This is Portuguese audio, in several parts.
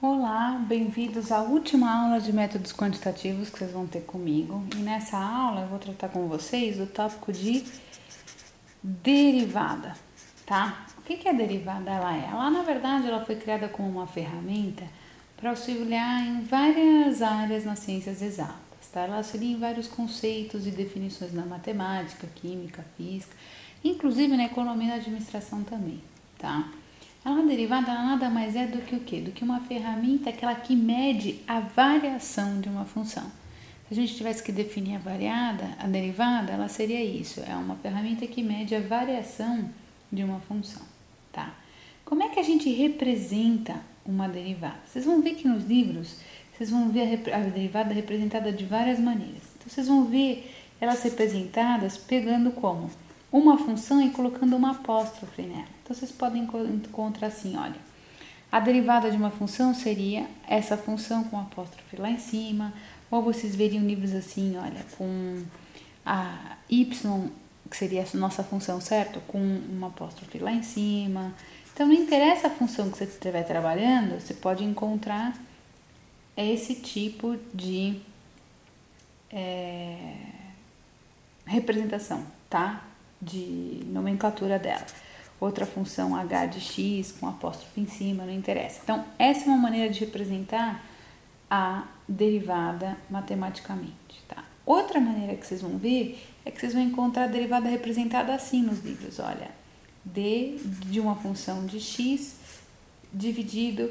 Olá, bem-vindos à última aula de métodos quantitativos que vocês vão ter comigo. E nessa aula eu vou tratar com vocês o tópico de derivada, tá? O que é derivada? Ela na verdade, ela foi criada como uma ferramenta para auxiliar em várias áreas nas ciências exatas, tá? Ela auxilia em vários conceitos e definições na matemática, química, física, inclusive na economia e na administração também, tá? A derivada nada mais é do que o quê? Do que uma ferramenta que mede a variação de uma função. Se a gente tivesse que definir a derivada, ela seria isso, é uma ferramenta que mede a variação de uma função, tá? Como é que a gente representa uma derivada? Vocês vão ver que nos livros, vocês vão ver a derivada representada de várias maneiras. Então, vocês vão ver elas representadas pegando como uma função e colocando uma apóstrofe nela. Então, vocês podem encontrar assim, olha, a derivada de uma função seria essa função com apóstrofe lá em cima, ou vocês veriam livros assim, olha, com a y, que seria a nossa função, certo? Com uma apóstrofe lá em cima. Então, não interessa a função que você estiver trabalhando, você pode encontrar esse tipo de representação, tá? De nomenclatura dela. Outra função h de x com apóstrofe em cima, não interessa. Então, essa é uma maneira de representar a derivada matematicamente, tá? Outra maneira que vocês vão ver é que vocês vão encontrar a derivada representada assim nos livros, olha, d de uma função de x dividido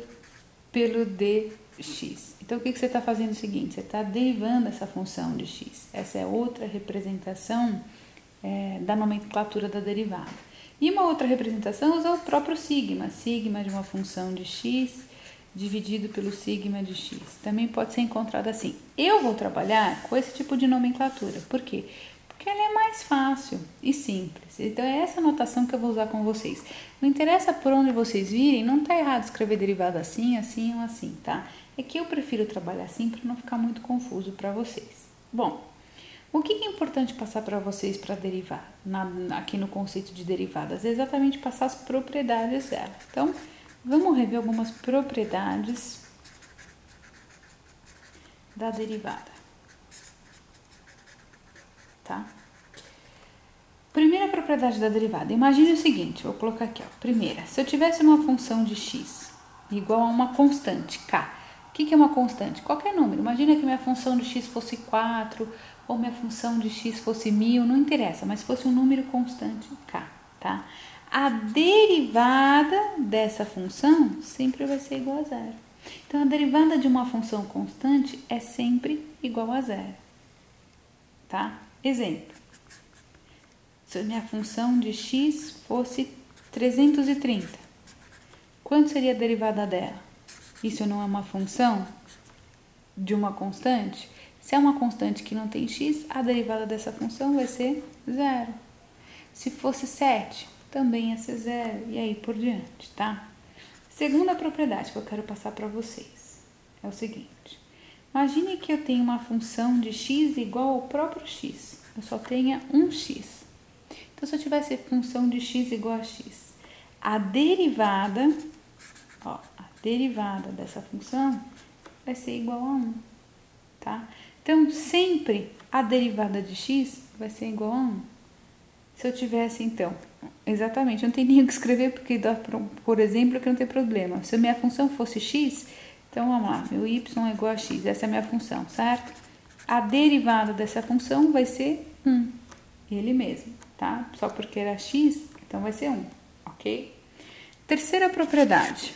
pelo dx. Então, o que você está fazendo é o seguinte, você está derivando essa função de x. Essa é outra representação da nomenclatura da derivada. E uma outra representação usa o próprio sigma de uma função de x dividido pelo sigma de x. Também pode ser encontrado assim. Eu vou trabalhar com esse tipo de nomenclatura. Por quê? Porque ela é mais fácil e simples. Então, é essa notação que eu vou usar com vocês. Não interessa por onde vocês virem, não está errado escrever derivada assim, assim ou assim, tá? É que eu prefiro trabalhar assim para não ficar muito confuso para vocês. Bom, o que é importante passar para vocês para derivar, aqui no conceito de derivadas? É exatamente passar as propriedades dela. Então, vamos rever algumas propriedades da derivada, tá? Primeira propriedade da derivada. Imagine o seguinte, vou colocar aqui, ó. Primeira, se eu tivesse uma função de x igual a uma constante, k. O que é uma constante? Qualquer número. Imagina que minha função de x fosse 4, ou minha função de x fosse 1000, não interessa, mas fosse um número constante, k, tá? A derivada dessa função sempre vai ser igual a zero. Então, a derivada de uma função constante é sempre igual a zero, tá? Exemplo. Se minha função de x fosse 330, quanto seria a derivada dela? Isso não é uma função de uma constante? Se é uma constante que não tem x, a derivada dessa função vai ser zero. Se fosse 7, também ia ser zero, e aí por diante, tá? Segunda propriedade que eu quero passar para vocês é o seguinte. Imagine que eu tenho uma função de x igual ao próprio x. Eu só tenha um x. Então, se eu tivesse função de x igual a x, a derivada dessa função vai ser igual a 1, tá? Então, sempre a derivada de x vai ser igual a 1. Se eu tivesse, então, exatamente, eu não tenho nem o que escrever, porque dá, por exemplo, que não tem problema. Se a minha função fosse x, então vamos lá, meu y é igual a x, essa é a minha função, certo? A derivada dessa função vai ser 1, ele mesmo, tá? Só porque era x, então vai ser 1, ok? Terceira propriedade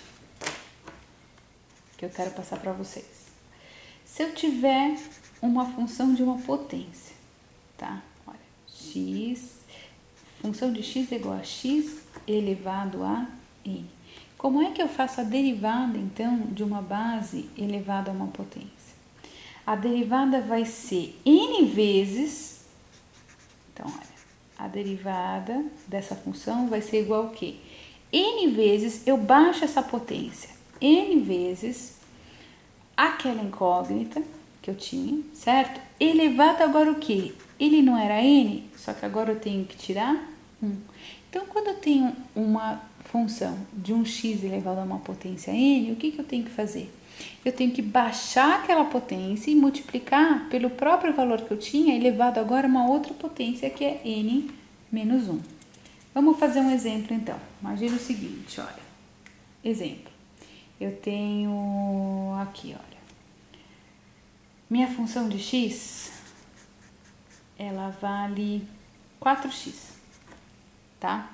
que eu quero passar para vocês. Se eu tiver uma função de uma potência, tá? Olha, função de x é igual a x elevado a n. Como é que eu faço a derivada, então, de uma base elevada a uma potência? A derivada vai ser n vezes, então, olha, a derivada dessa função vai ser igual a quê? N vezes, eu baixo essa potência, n vezes aquela incógnita que eu tinha, certo? Elevado agora o quê? Ele não era n, só que agora eu tenho que tirar 1. Então, quando eu tenho uma função de um x elevado a uma potência n, o que eu tenho que fazer? Eu tenho que baixar aquela potência e multiplicar pelo próprio valor que eu tinha, elevado agora a uma outra potência, que é n menos 1. Vamos fazer um exemplo, então. Imagina o seguinte, olha. Exemplo. Eu tenho aqui, olha. Minha função de x, ela vale 4x, tá?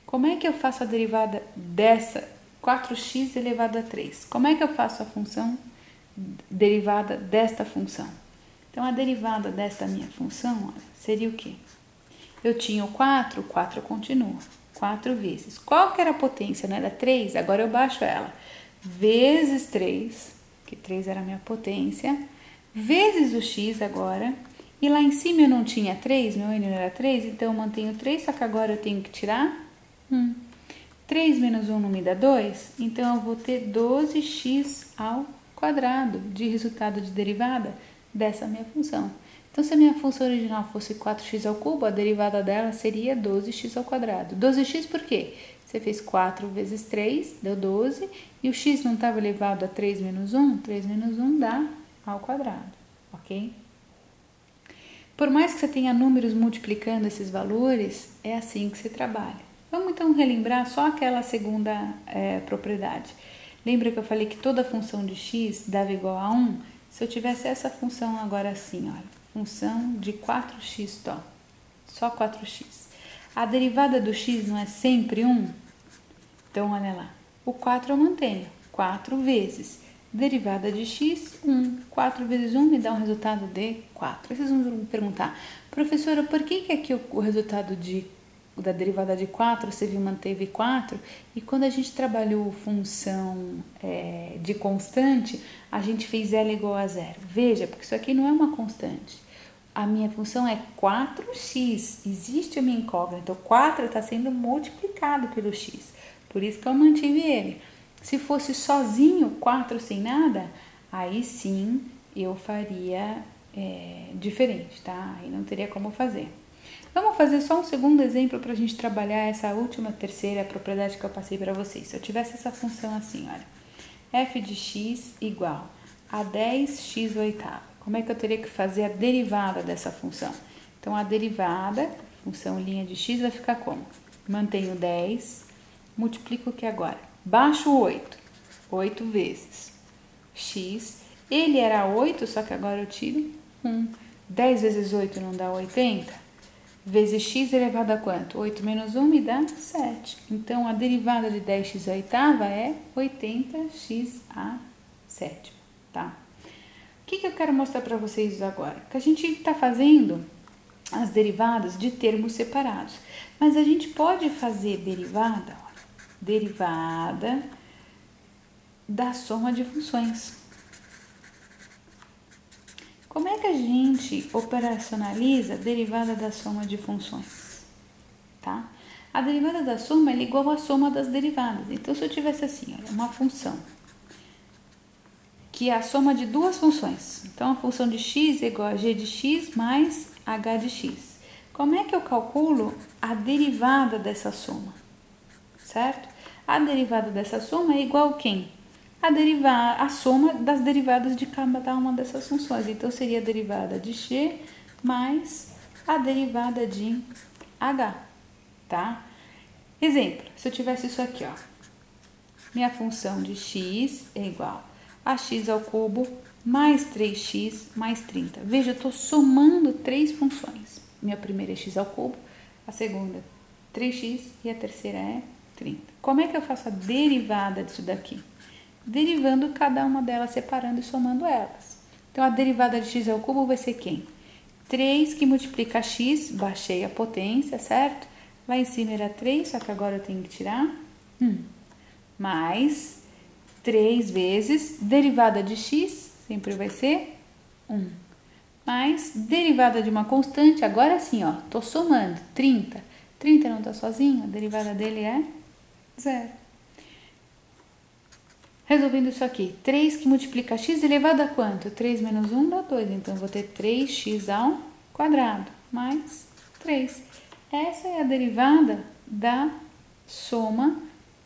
Como é que eu faço a derivada dessa 4x elevado a 3? Como é que eu faço a função derivada desta função? Então, a derivada desta minha função, olha, seria o quê? Eu tinha o 4 continua. 4 vezes. Qual que era a potência? Não era 3? Agora eu baixo ela. Vezes 3, que 3 era a minha potência, vezes o x agora. E lá em cima eu não tinha 3, meu n não era 3, então eu mantenho 3, só que agora eu tenho que tirar 1. 3 menos 1 não me dá 2, então eu vou ter 12x ao quadrado de resultado de derivada dessa minha função. Então, se a minha função original fosse 4x ao cubo, a derivada dela seria 12x ao quadrado. 12x por quê? Você fez 4 vezes 3, deu 12, e o x não estava elevado a 3 menos 1? 3 menos 1 dá ao quadrado, ok? Por mais que você tenha números multiplicando esses valores, é assim que se trabalha. Vamos então relembrar só aquela segunda propriedade. Lembra que eu falei que toda função de x dava igual a 1? Se eu tivesse essa função agora assim, olha. Função de 4x só 4x. A derivada do x não é sempre 1? Então, olha lá. O 4 eu mantenho. 4 vezes. Derivada de x, 1. 4 vezes 1 me dá um resultado de 4. Aí vocês vão me perguntar, professora, por que aqui o resultado da derivada de 4 você manteve 4? E quando a gente trabalhou função de constante, a gente fez ela igual a 0. Veja, porque isso aqui não é uma constante. A minha função é 4x. Existe uma incógnita. O 4 está sendo multiplicado pelo x. Por isso que eu mantive ele. Se fosse sozinho, 4 sem nada, aí sim eu faria diferente, tá? Aí não teria como fazer. Vamos fazer só um segundo exemplo para a gente trabalhar essa última, terceira propriedade que eu passei para vocês. Se eu tivesse essa função assim, olha, f de x igual a 10x oitava. Como é que eu teria que fazer a derivada dessa função? Então, a derivada, função linha de x, vai ficar como? Mantenho 10, multiplico o que agora? Baixo o 8, 8 vezes x. Ele era 8, só que agora eu tiro 1. 10 vezes 8 não dá 80? Vezes x elevado a quanto? 8 menos 1 me dá 7. Então, a derivada de 10x à oitava é 80x à sétima, tá? O que eu quero mostrar para vocês agora? Que a gente está fazendo as derivadas de termos separados. Mas a gente pode fazer derivada, olha, derivada da soma de funções. Como é que a gente operacionaliza a derivada da soma de funções? Tá? A derivada da soma é igual à soma das derivadas. Então, se eu tivesse assim, olha, uma função que é a soma de duas funções. Então, a função de x é igual a g de x mais h de x. Como é que eu calculo a derivada dessa soma? Certo? A derivada dessa soma é igual a quem? A soma das derivadas de cada uma dessas funções. Então, seria a derivada de g mais a derivada de h, tá? Exemplo, se eu tivesse isso aqui, ó. Minha função de x é igual a x ao cubo mais 3x mais 30. Veja, eu estou somando três funções. Minha primeira é x ao cubo, a segunda 3x e a terceira é 30. Como é que eu faço a derivada disso daqui? Derivando cada uma delas, separando e somando elas. Então, a derivada de x ao cubo vai ser quem? 3 que multiplica x, baixei a potência, certo? Lá em cima era 3, só que agora eu tenho que tirar 1. Mais 3 vezes derivada de x, sempre vai ser 1. Mais derivada de uma constante, agora sim, ó, tô somando, 30. 30 não tá sozinho, a derivada dele é 0. Resolvendo isso aqui, 3 que multiplica x elevado a quanto? 3 menos 1 dá 2, então eu vou ter 3x ao quadrado, mais 3. Essa é a derivada da soma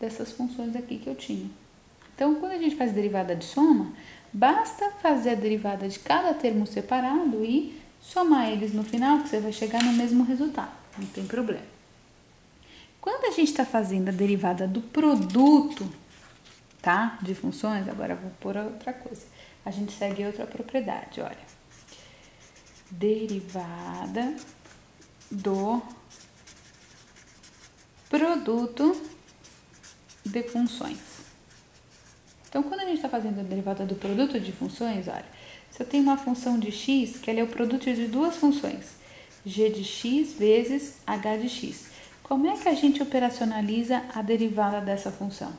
dessas funções aqui que eu tinha. Então, quando a gente faz derivada de soma, basta fazer a derivada de cada termo separado e somar eles no final, que você vai chegar no mesmo resultado, não tem problema. Quando a gente está fazendo a derivada do produto, tá, de funções, agora eu vou pôr outra coisa. A gente segue outra propriedade, olha. Derivada do produto de funções. Então, quando a gente está fazendo a derivada do produto de funções, olha, se eu tenho uma função de x, que ela é o produto de duas funções, g de x vezes h de x. Como é que a gente operacionaliza a derivada dessa função?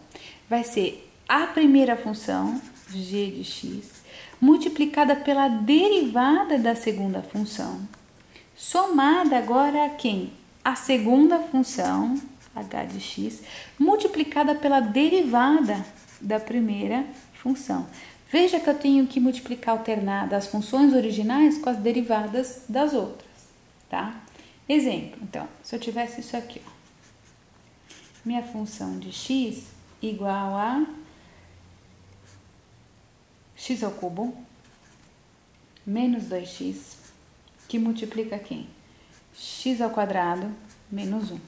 Vai ser a primeira função, g de x, multiplicada pela derivada da segunda função, somada agora a quem? A segunda função, h de x, multiplicada pela derivada da primeira função. Veja que eu tenho que multiplicar alternada as funções originais com as derivadas das outras, tá? Exemplo, então, se eu tivesse isso aqui, ó, minha função de x igual a x ao cubo menos 2x, que multiplica quem? X ao quadrado menos 1.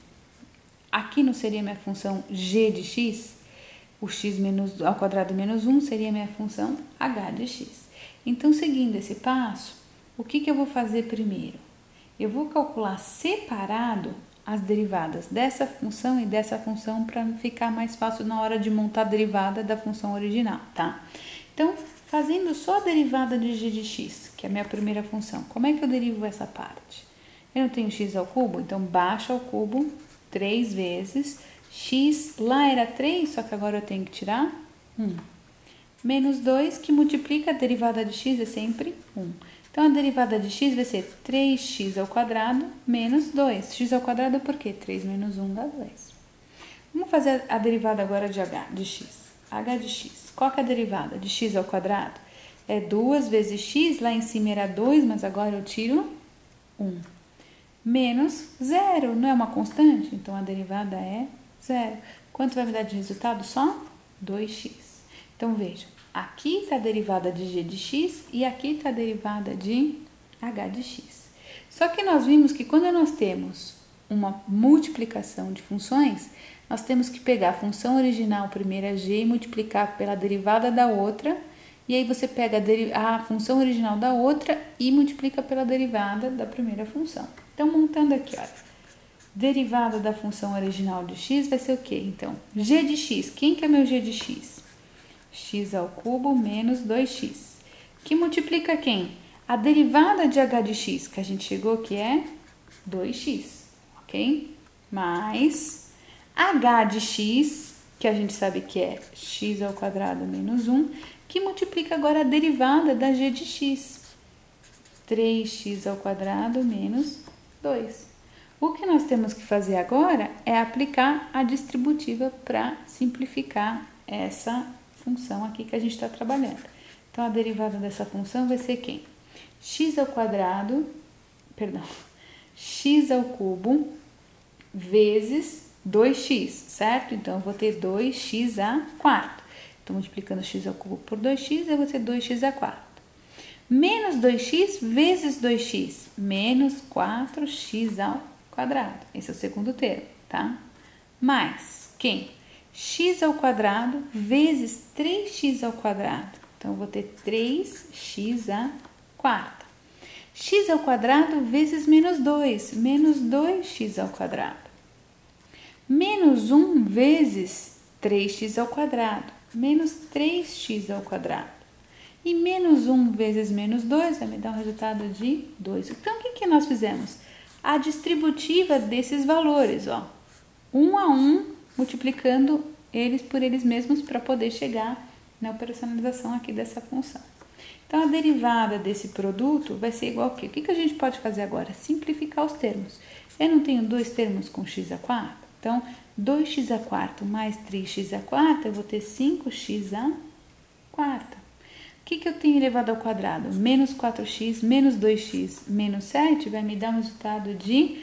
Aqui não seria minha função g de x? O x menos, ao quadrado menos 1 seria minha função h de x. Então, seguindo esse passo, o que eu vou fazer primeiro? Eu vou calcular separado as derivadas dessa função e dessa função para ficar mais fácil na hora de montar a derivada da função original, tá? Então, fazendo só a derivada de g de x, que é a minha primeira função, como é que eu derivo essa parte? Eu não tenho x ao cubo, então baixo ao cubo 3 vezes. X lá era 3, só que agora eu tenho que tirar 1. Menos 2, que multiplica a derivada de x é sempre 1. Então, a derivada de x vai ser 3x ao quadrado menos 2. X ao quadrado por quê? 3 menos 1 dá 2. Vamos fazer a derivada agora de h de x. h de x. Qual que é a derivada de x ao quadrado? É 2 vezes x, lá em cima era 2, mas agora eu tiro 1. Menos 0, não é uma constante? Então, a derivada é 0. Quanto vai me dar de resultado? Só 2x. Então, veja, aqui está a derivada de g de x e aqui está a derivada de h de x. Só que nós vimos que quando nós temos uma multiplicação de funções, nós temos que pegar a função original, primeira g, e multiplicar pela derivada da outra, e aí você pega a função original da outra e multiplica pela derivada da primeira função. Então, montando aqui, olha. Derivada da função original de x vai ser o quê? Então, g de x. Quem que é meu g de x? X ao cubo menos 2x. Que multiplica quem? A derivada de h de x, que a gente chegou que é 2x, ok? Mais h de x, que a gente sabe que é x ao quadrado menos 1, que multiplica agora a derivada da g de x. 3x ao quadrado menos 2. O que nós temos que fazer agora é aplicar a distributiva para simplificar essa função aqui que a gente está trabalhando. Então, a derivada dessa função vai ser quem? X ao quadrado, x ao cubo vezes 2x, certo? Então, eu vou ter 2x a quarto. Então, multiplicando x ao cubo por 2x, eu vou ter 2x a quarto. Menos 2x vezes 2x, menos 4x ao quadrado. Esse é o segundo termo, tá? Mais quem? X ao quadrado vezes 3x ao quadrado. Então, eu vou ter 3x a quarta. X ao quadrado vezes menos 2, menos 2x ao quadrado. Menos 1 vezes 3x ao quadrado, menos 3x ao quadrado. E menos 1 vezes menos 2 vai me dar um resultado de 2. Então, o que nós fizemos? A distributiva desses valores, ó, 1 a 1, multiplicando eles por eles mesmos para poder chegar na operacionalização aqui dessa função. Então, a derivada desse produto vai ser igual a quê? O que a gente pode fazer agora? Simplificar os termos. Eu não tenho dois termos com x a quarto? Então, 2x a quarto mais 3x a quarta, eu vou ter 5x a quarta. O que eu tenho elevado ao quadrado? Menos 4x, menos 2x, menos 7, vai me dar um resultado de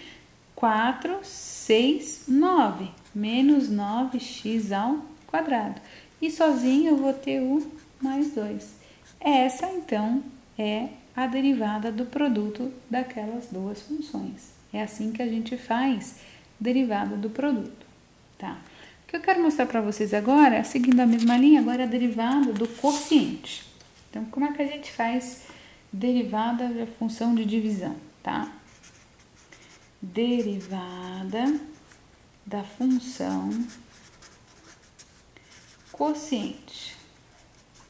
4, 6, 9. Menos 9x ao quadrado. E sozinho eu vou ter o mais 2. Essa, então, é a derivada do produto daquelas duas funções. É assim que a gente faz derivada do produto, tá? O que eu quero mostrar para vocês agora, seguindo a mesma linha, agora é a derivada do quociente. Então, como é que a gente faz derivada da função de divisão, tá? Derivada da função quociente,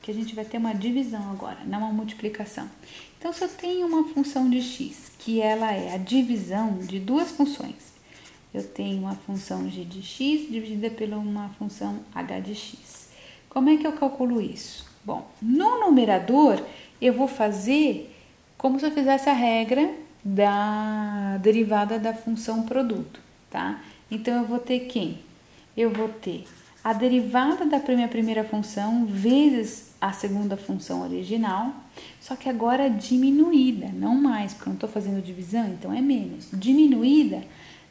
que a gente vai ter uma divisão agora, não uma multiplicação. Então, se eu tenho uma função de x, que ela é a divisão de duas funções, eu tenho uma função g de x dividida por uma função h de x. Como é que eu calculo isso? Bom, no numerador, eu vou fazer como se eu fizesse a regra da derivada da função produto, tá? Então, eu vou ter quem? Eu vou ter a derivada da primeira função vezes a segunda função original, só que agora diminuída, não mais, porque eu não estou fazendo divisão, então é menos. Diminuída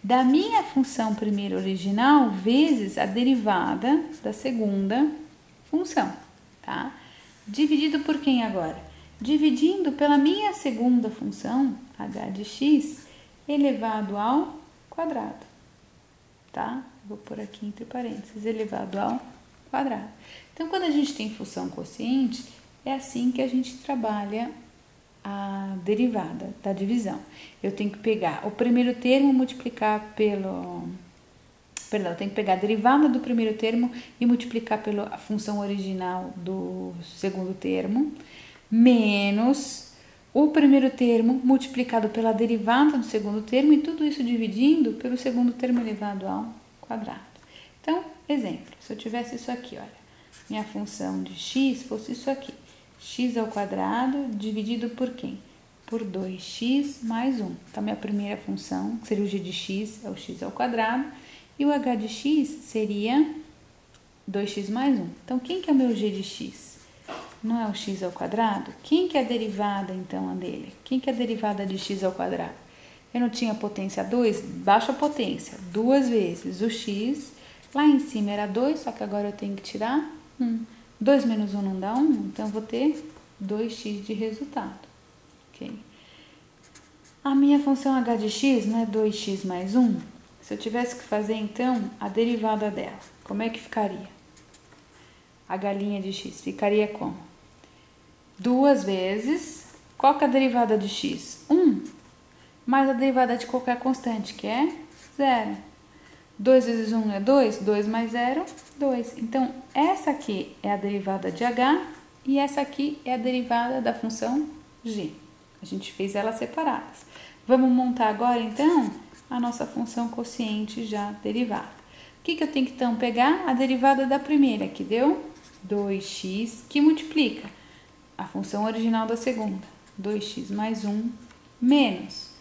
da minha função primeira original vezes a derivada da segunda função, tá? Dividido por quem agora? Dividindo pela minha segunda função, h de x, elevado ao quadrado, tá? Vou pôr aqui entre parênteses, elevado ao quadrado. Então, quando a gente tem função quociente, é assim que a gente trabalha a derivada da divisão. Eu tenho que pegar o primeiro termo, multiplicar pelo... Perdão, eu tenho que pegar a derivada do primeiro termo e multiplicar pela função original do segundo termo, menos o primeiro termo multiplicado pela derivada do segundo termo e tudo isso dividindo pelo segundo termo elevado ao quadrado. Então, exemplo, se eu tivesse isso aqui, olha, minha função de x fosse isso aqui, x ao quadrado dividido por quem? Por 2x mais 1. Então, minha primeira função, que seria o g de x, é o x ao quadrado, e o h de x seria 2x mais 1. Então, quem que é o meu g de x? Não é o x ao quadrado? Quem que é a derivada, então, dele? Quem que é a derivada de x ao quadrado? Eu não tinha potência 2? Baixa a potência. 2 vezes o x. Lá em cima era 2, só que agora eu tenho que tirar 1. 2 menos 1 não dá 1, então eu vou ter 2x de resultado. Ok? A minha função h de x não é 2x mais 1? Se eu tivesse que fazer, então, a derivada dela, como é que ficaria? A galinha de x ficaria como? 2 vezes, qual que é a derivada de x? 1. Mais a derivada de qualquer constante, que é 0. 2 vezes 1 é 2, 2 mais 0, 2. Então, essa aqui é a derivada de h e essa aqui é a derivada da função g. A gente fez elas separadas. Vamos montar agora, então, a nossa função quociente já derivada. O que eu tenho que, então, pegar? A derivada da primeira, que deu 2x, que multiplica a função original da segunda, 2x mais 1, menos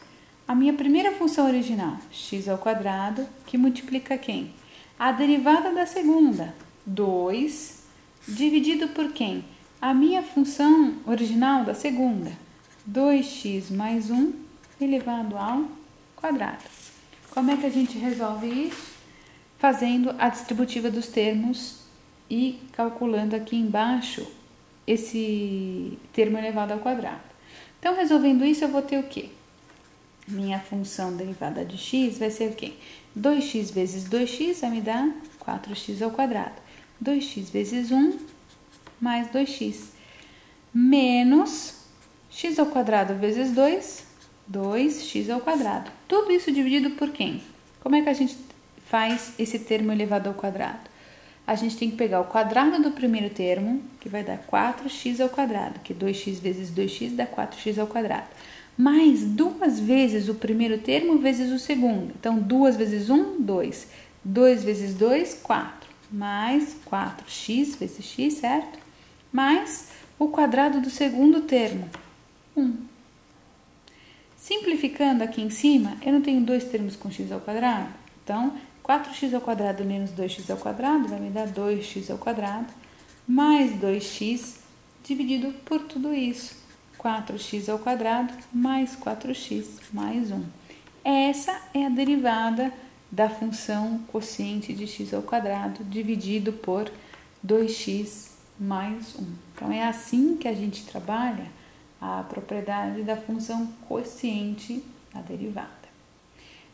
a minha primeira função original, x ao quadrado, que multiplica quem? A derivada da segunda, 2, dividido por quem? A minha função original da segunda, 2x mais 1, elevado ao quadrado. Como é que a gente resolve isso? Fazendo a distributiva dos termos e calculando aqui embaixo esse termo elevado ao quadrado. Então, resolvendo isso, eu vou ter o quê? Minha função derivada de x vai ser o quê? 2x vezes 2x vai me dar 4x ao quadrado. 2x vezes 1 mais 2x. Menos x ao quadrado vezes 2, 2x ao quadrado. Tudo isso dividido por quem? Como é que a gente faz esse termo elevado ao quadrado? A gente tem que pegar o quadrado do primeiro termo, que vai dar 4x ao quadrado, que 2x vezes 2x dá 4x ao quadrado. Mais 2 vezes o primeiro termo vezes o segundo. Então, 2 vezes 1, 2. 2 vezes 2, 4. Mais 4x vezes x, certo? Mais o quadrado do segundo termo, 1. Simplificando aqui em cima, eu não tenho dois termos com x ao quadrado? Então, 4x ao quadrado menos 2x ao quadrado vai me dar 2x ao quadrado mais 2x dividido por tudo isso. 4x ao quadrado mais 4x mais 1. Essa é a derivada da função quociente de x ao quadrado dividido por 2x mais 1. Então, é assim que a gente trabalha a propriedade da função quociente da derivada.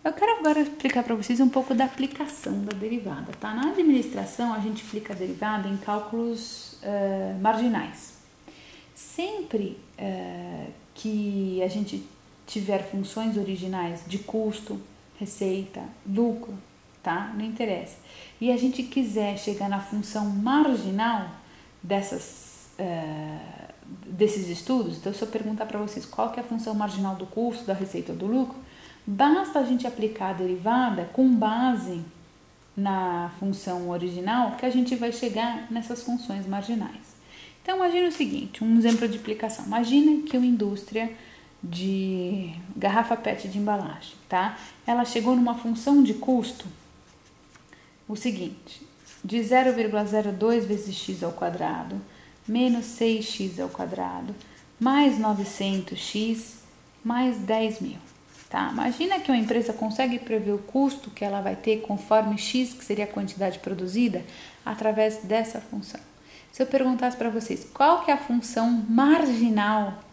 Eu quero agora explicar para vocês um pouco da aplicação da derivada, tá? Na administração, a gente aplica a derivada em cálculos marginais. Sempre que a gente tiver funções originais de custo, receita, lucro, tá? Não interessa. E a gente quiser chegar na função marginal desses estudos, então se eu perguntar para vocês qual que é a função marginal do custo, da receita ou do lucro, basta a gente aplicar a derivada com base na função original que a gente vai chegar nessas funções marginais. Então, imagine o seguinte, um exemplo de aplicação. Imagina que uma indústria de garrafa PET de embalagem, tá? Ela chegou numa função de custo, o seguinte, de 0,02 vezes x ao quadrado, menos 6x ao quadrado, mais 900x, mais 10.000. Tá? Imagina que uma empresa consegue prever o custo que ela vai ter conforme x, que seria a quantidade produzida, através dessa função. Se eu perguntasse para vocês qual que é a função marginal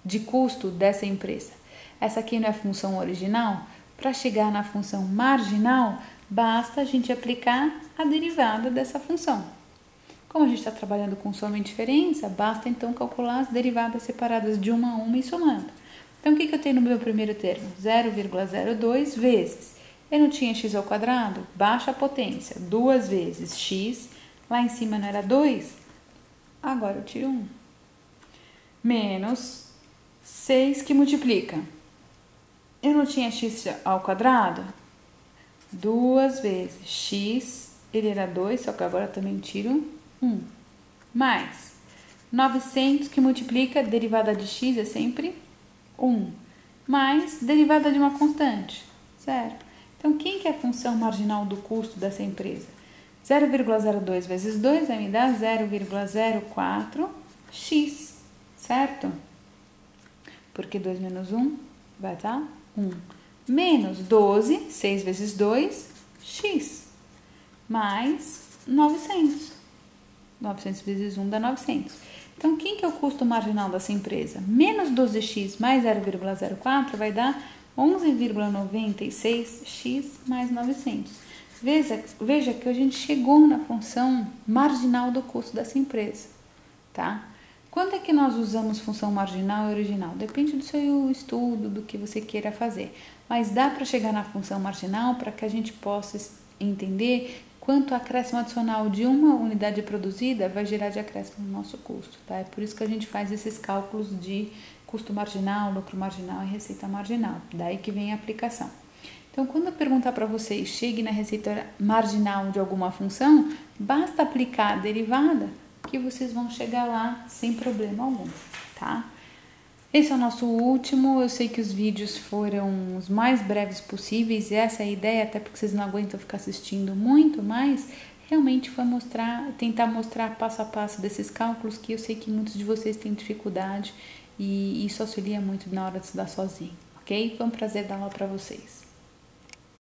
de custo dessa empresa, essa aqui não é a função original? Para chegar na função marginal, basta a gente aplicar a derivada dessa função. Como a gente está trabalhando com soma e diferença, basta então calcular as derivadas separadas de uma a uma e somando. Então, o que eu tenho no meu primeiro termo? 0,02 vezes. Eu não tinha x ao quadrado? Baixa a potência. 2 vezes x. Lá em cima não era 2? Agora eu tiro 1. Menos 6 que multiplica. Eu não tinha x ao quadrado? 2 vezes x. Ele era 2, só que agora eu também tiro 1. Mais 900 que multiplica, derivada de x é sempre 1, mais derivada de uma constante, 0. Então, quem que é a função marginal do custo dessa empresa? 0,02 vezes 2 vai me dar 0,04x, certo? Porque 2 menos 1 vai dar 1. Menos 12, 6 vezes 2, x, mais 900. 900 vezes 1 dá 900. Então, quem que é o custo marginal dessa empresa? Menos 12x mais 0,04 vai dar 11,96x mais 900. Veja que a gente chegou na função marginal do custo dessa empresa, tá? Quando é que nós usamos função marginal e original? Depende do seu estudo, do que você queira fazer. Mas dá para chegar na função marginal para que a gente possa entender quanto o acréscimo adicional de uma unidade produzida vai gerar de acréscimo no nosso custo, tá? É por isso que a gente faz esses cálculos de custo marginal, lucro marginal e receita marginal. Daí que vem a aplicação. Então, quando eu perguntar para vocês, chegue na receita marginal de alguma função, basta aplicar a derivada que vocês vão chegar lá sem problema algum, tá? Esse é o nosso último. Eu sei que os vídeos foram os mais breves possíveis, e essa é a ideia, até porque vocês não aguentam ficar assistindo muito, mas realmente foi tentar mostrar passo a passo desses cálculos que eu sei que muitos de vocês têm dificuldade e isso auxilia muito na hora de estudar sozinho, ok? Foi um prazer dar aula para vocês.